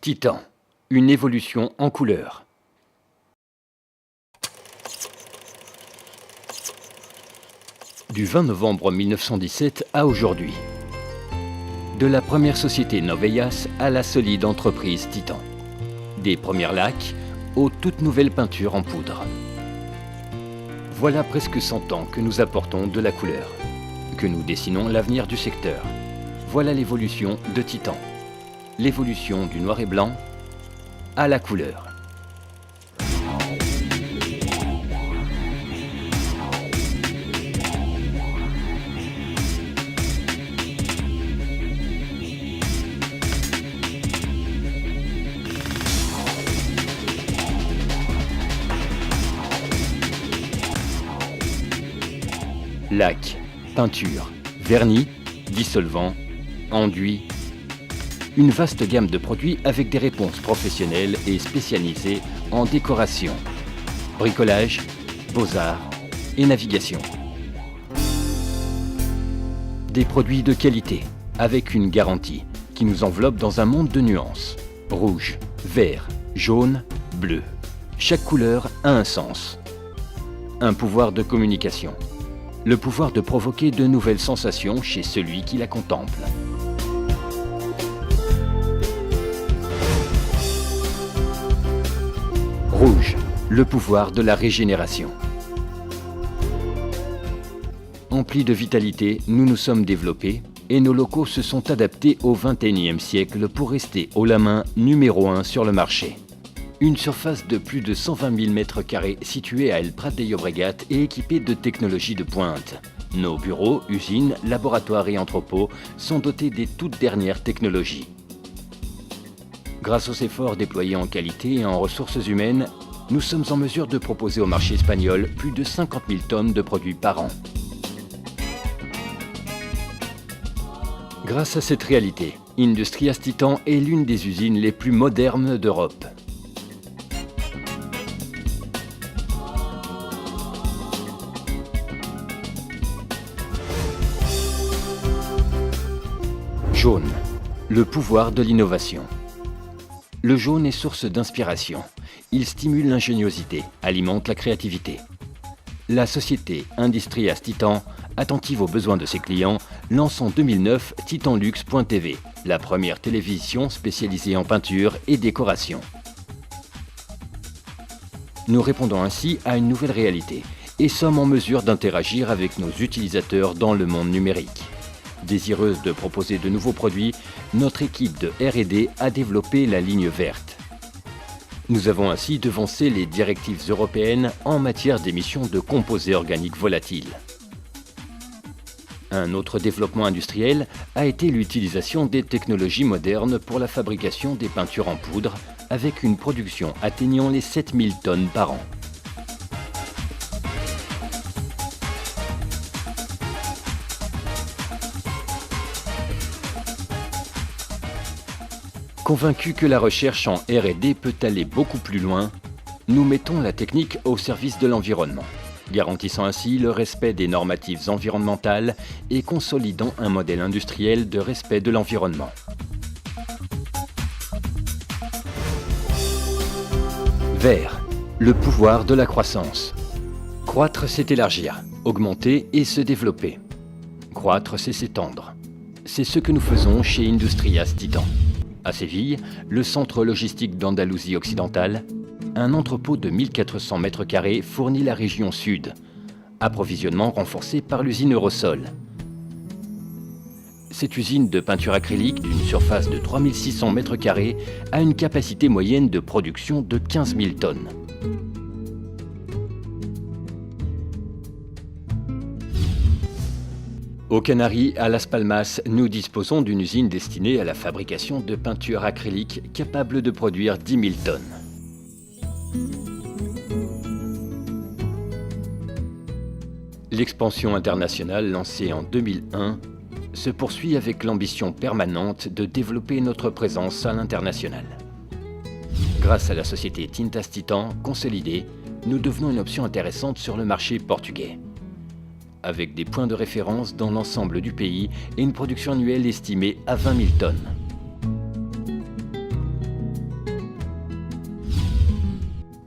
Titan, une évolution en couleur. Du 20 novembre 1917 à aujourd'hui. De la première société Noveyas à la solide entreprise Titan. Des premières laques aux toutes nouvelles peintures en poudre. Voilà presque 100 ans que nous apportons de la couleur, que nous dessinons l'avenir du secteur. Voilà l'évolution de Titan. L'évolution du noir et blanc à la couleur. Lac, peinture, vernis, dissolvant, enduit. Une vaste gamme de produits avec des réponses professionnelles et spécialisées en décoration, bricolage, beaux-arts et navigation. Des produits de qualité avec une garantie qui nous enveloppe dans un monde de nuances. Rouge, vert, jaune, bleu. Chaque couleur a un sens. Un pouvoir de communication. Le pouvoir de provoquer de nouvelles sensations chez celui qui la contemple. Rouge, le pouvoir de la régénération. Emplis de vitalité, nous nous sommes développés et nos locaux se sont adaptés au XXIe siècle pour rester haut la main numéro 1 sur le marché. Une surface de plus de 120 000 m² située à El Prat de Llobregat et équipée de technologies de pointe. Nos bureaux, usines, laboratoires et entrepôts sont dotés des toutes dernières technologies. Grâce aux efforts déployés en qualité et en ressources humaines, nous sommes en mesure de proposer au marché espagnol plus de 50 000 tonnes de produits par an. Grâce à cette réalité, Industrias Titan est l'une des usines les plus modernes d'Europe. Jaune, le pouvoir de l'innovation. Le jaune est source d'inspiration. Il stimule l'ingéniosité, alimente la créativité. La société Industrias Titan, attentive aux besoins de ses clients, lance en 2009 titanlux.tv, la première télévision spécialisée en peinture et décoration. Nous répondons ainsi à une nouvelle réalité et sommes en mesure d'interagir avec nos utilisateurs dans le monde numérique. Désireuse de proposer de nouveaux produits, notre équipe de R&D a développé la ligne verte. Nous avons ainsi devancé les directives européennes en matière d'émissions de composés organiques volatiles. Un autre développement industriel a été l'utilisation des technologies modernes pour la fabrication des peintures en poudre, avec une production atteignant les 7000 tonnes par an. Convaincus que la recherche en R&D peut aller beaucoup plus loin, nous mettons la technique au service de l'environnement, garantissant ainsi le respect des normatives environnementales et consolidant un modèle industriel de respect de l'environnement. Vert, le pouvoir de la croissance. Croître, c'est élargir, augmenter et se développer. Croître, c'est s'étendre. C'est ce que nous faisons chez Industrias Titan. À Séville, le centre logistique d'Andalousie occidentale, un entrepôt de 1400 m² fournit la région sud, approvisionnement renforcé par l'usine Eurosol. Cette usine de peinture acrylique d'une surface de 3600 m² a une capacité moyenne de production de 15 000 tonnes. Aux Canaries, à Las Palmas, nous disposons d'une usine destinée à la fabrication de peinture acrylique capable de produire 10 000 tonnes. L'expansion internationale lancée en 2001 se poursuit avec l'ambition permanente de développer notre présence à l'international. Grâce à la société Tintas Titan consolidée, nous devenons une option intéressante sur le marché portugais. Avec des points de référence dans l'ensemble du pays et une production annuelle estimée à 20 000 tonnes.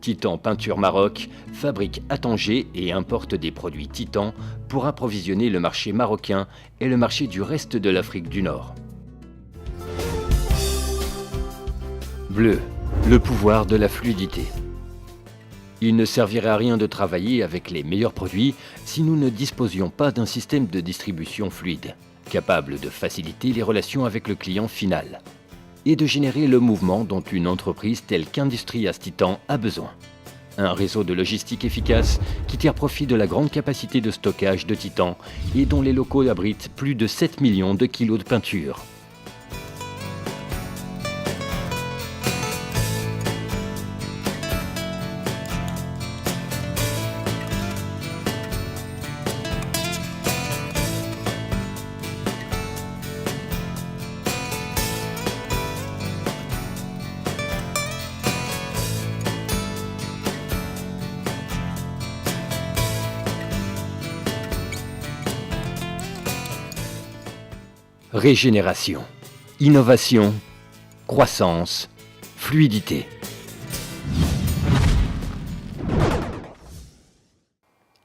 Titan Peinture Maroc fabrique à Tanger et importe des produits Titan pour approvisionner le marché marocain et le marché du reste de l'Afrique du Nord. Bleu, le pouvoir de la fluidité. Il ne servirait à rien de travailler avec les meilleurs produits si nous ne disposions pas d'un système de distribution fluide, capable de faciliter les relations avec le client final et de générer le mouvement dont une entreprise telle qu'Industrias Titan a besoin. Un réseau de logistique efficace qui tire profit de la grande capacité de stockage de Titan et dont les locaux abritent plus de 7 millions de kilos de peinture. Régénération, innovation, croissance, fluidité.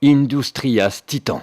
Industrias Titan.